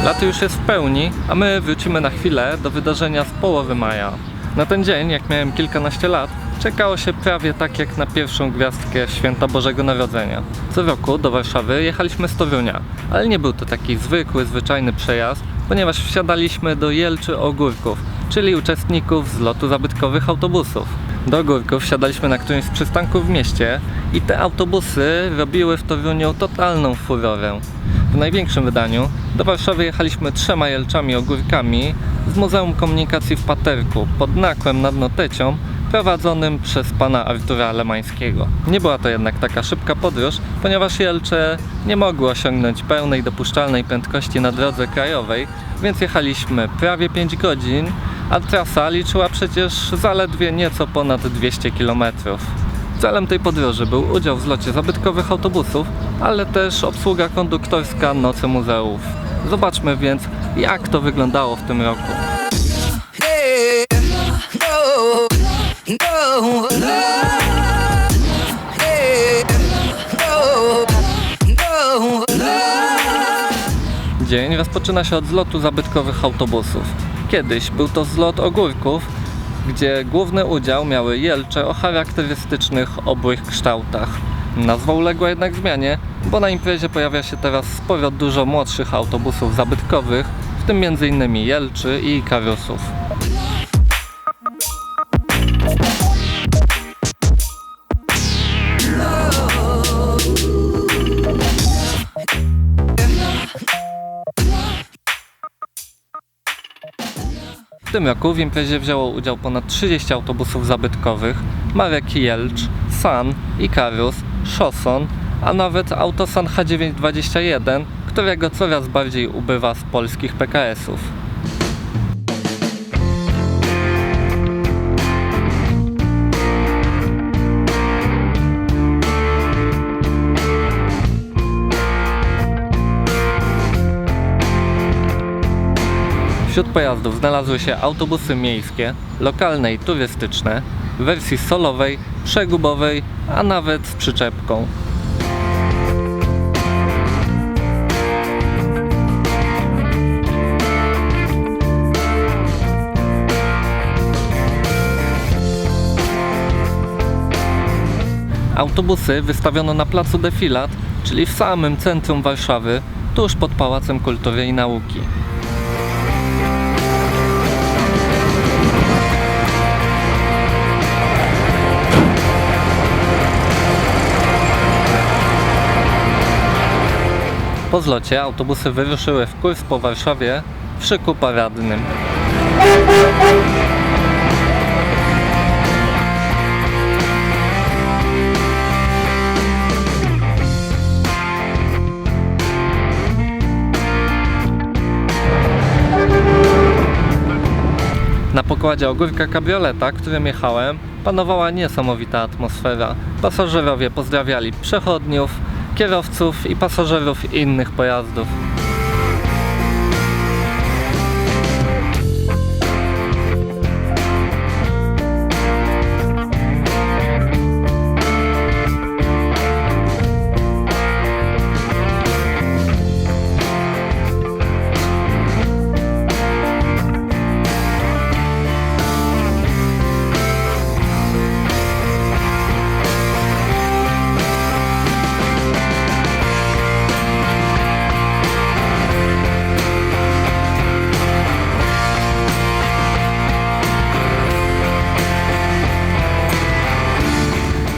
Lato już jest w pełni, a my wrócimy na chwilę do wydarzenia z połowy maja. Na ten dzień, jak miałem kilkanaście lat, czekało się prawie tak jak na pierwszą gwiazdkę Święta Bożego Narodzenia. Co roku do Warszawy jechaliśmy z Torunia, ale nie był to taki zwykły, zwyczajny przejazd, ponieważ wsiadaliśmy do Jelczy Ogórków, czyli uczestników zlotu zabytkowych autobusów. Do Ogórków wsiadaliśmy na którymś z przystanków w mieście i te autobusy robiły w Toruniu totalną furorę. W największym wydaniu do Warszawy jechaliśmy 3 Jelczami Ogórkami z Muzeum Komunikacji w Paterku pod Nakłem nad Notecią, prowadzonym przez pana Artura Lemańskiego. Nie była to jednak taka szybka podróż, ponieważ Jelcze nie mogły osiągnąć pełnej dopuszczalnej prędkości na drodze krajowej, więc jechaliśmy prawie 5 godzin, a trasa liczyła przecież zaledwie nieco ponad 200 km. Celem tej podróży był udział w zlocie zabytkowych autobusów, ale też obsługa konduktorska Nocy Muzeów. Zobaczmy więc, jak to wyglądało w tym roku. Dzień rozpoczyna się od zlotu zabytkowych autobusów. Kiedyś był to zlot Ogórków, gdzie główny udział miały Jelcze o charakterystycznych obłych kształtach. Nazwa uległa jednak zmianie, bo na imprezie pojawia się teraz sporo dużo młodszych autobusów zabytkowych, w tym m.in. Jelczy i Karusów. W tym roku w imprezie wzięło udział ponad 30 autobusów zabytkowych, marek Jelcz, San, Ikarus, Szoson, a nawet Autosan H921, którego coraz bardziej ubywa z polskich PKS-ów. Wśród pojazdów znalazły się autobusy miejskie, lokalne i turystyczne, w wersji solowej, przegubowej, a nawet z przyczepką. Autobusy wystawiono na placu Defilat, czyli w samym centrum Warszawy, tuż pod Pałacem Kultury i Nauki. Po zlocie autobusy wyruszyły w kurs po Warszawie w szyku paradnym. Na pokładzie Ogórka kabrioleta, którym jechałem, panowała niesamowita atmosfera. Pasażerowie pozdrawiali przechodniów, kierowców i pasażerów innych pojazdów.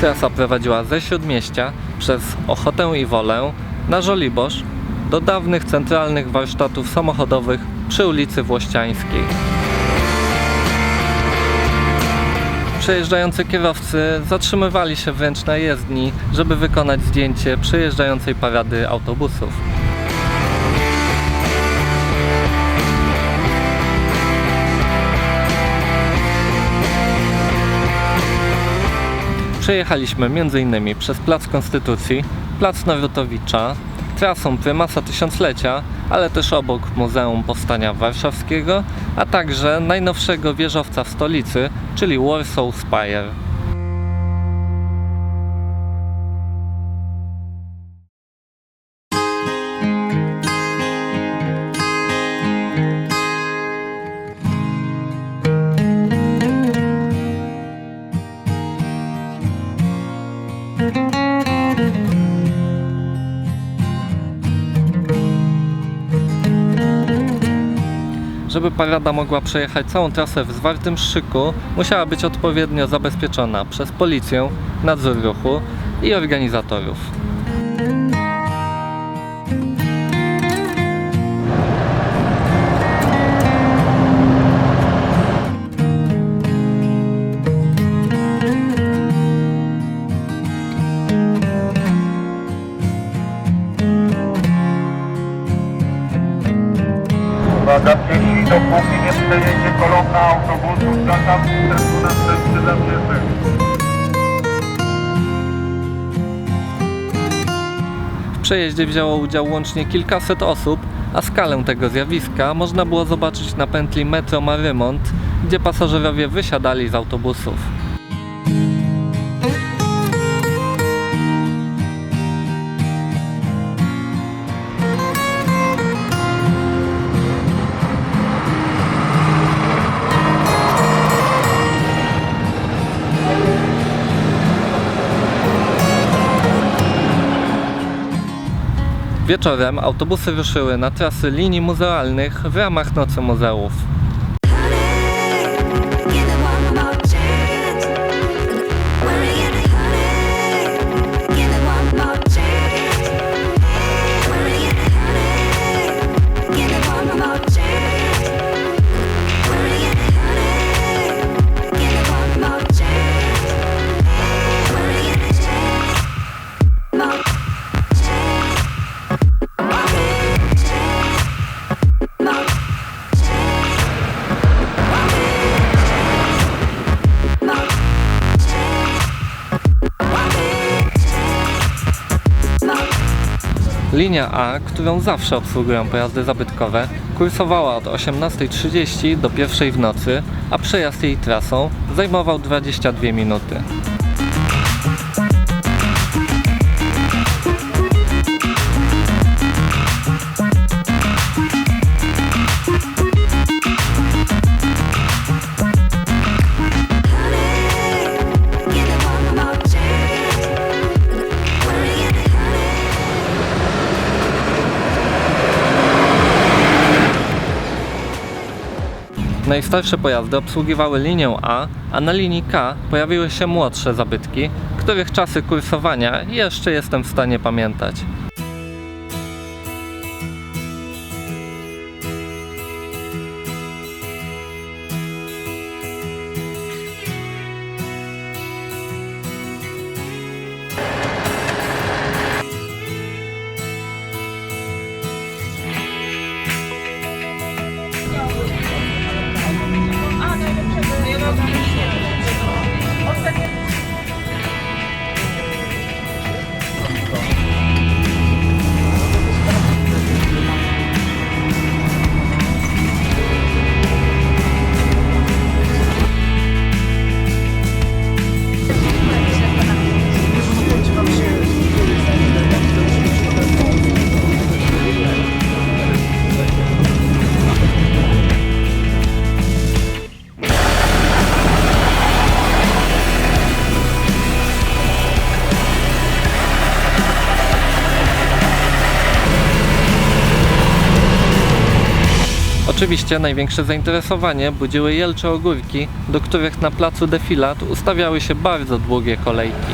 Trasa prowadziła ze Śródmieścia przez Ochotę i Wolę na Żoliborz do dawnych centralnych warsztatów samochodowych przy ulicy Włościańskiej. Przejeżdżający kierowcy zatrzymywali się wręcz na jezdni, żeby wykonać zdjęcie przejeżdżającej parady autobusów. Przejechaliśmy m.in. przez Plac Konstytucji, Plac Narutowicza, trasą Prymasa Tysiąclecia, ale też obok Muzeum Powstania Warszawskiego, a także najnowszego wieżowca w stolicy, czyli Warsaw Spire. Żeby parada mogła przejechać całą trasę w zwartym szyku, musiała być odpowiednio zabezpieczona przez policję, nadzór ruchu i organizatorów. Uwaga, piesi, dopóki nie przejedzie kolumna autobusów, zakaz wstępu następny dla pieszych. W przejeździe wzięło udział łącznie kilkaset osób, a skalę tego zjawiska można było zobaczyć na pętli metro Marymont, gdzie pasażerowie wysiadali z autobusów. Wieczorem autobusy ruszyły na trasy linii muzealnych w ramach Nocy Muzeów. Linia A, którą zawsze obsługują pojazdy zabytkowe, kursowała od 18:30 do 1:00 w nocy, a przejazd jej trasą zajmował 22 minuty. Najstarsze pojazdy obsługiwały linię a na linii K pojawiły się młodsze zabytki, których czasy kursowania jeszcze jestem w stanie pamiętać. Oczywiście największe zainteresowanie budziły jelcze ogórki, do których na placu Defilat ustawiały się bardzo długie kolejki.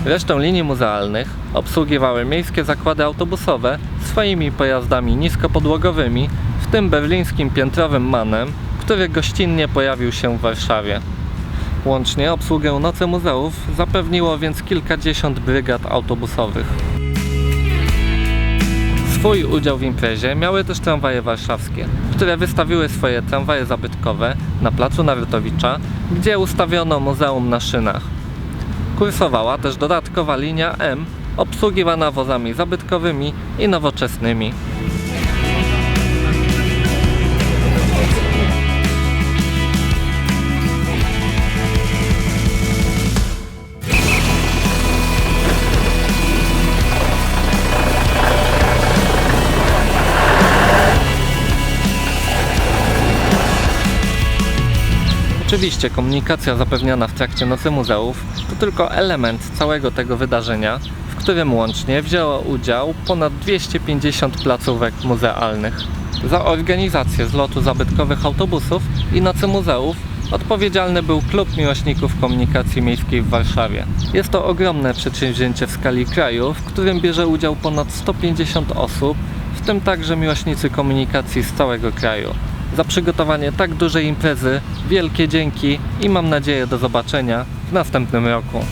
Resztę linii muzealnych obsługiwały miejskie zakłady autobusowe swoimi pojazdami niskopodłogowymi, w tym berlińskim piętrowym MAN-em, który gościnnie pojawił się w Warszawie. Łącznie obsługę Nocy Muzeów zapewniło więc kilkadziesiąt brygad autobusowych. Swój udział w imprezie miały też tramwaje warszawskie, które wystawiły swoje tramwaje zabytkowe na placu Narutowicza, gdzie ustawiono muzeum na szynach. Kursowała też dodatkowa linia M, obsługiwana wozami zabytkowymi i nowoczesnymi. Oczywiście komunikacja zapewniana w trakcie Nocy Muzeów to tylko element całego tego wydarzenia, w którym łącznie wzięło udział ponad 250 placówek muzealnych. Za organizację zlotu zabytkowych autobusów i nocy muzeów odpowiedzialny był Klub Miłośników Komunikacji Miejskiej w Warszawie. Jest to ogromne przedsięwzięcie w skali kraju, w którym bierze udział ponad 150 osób, w tym także miłośnicy komunikacji z całego kraju. Za przygotowanie tak dużej imprezy wielkie dzięki i mam nadzieję do zobaczenia w następnym roku.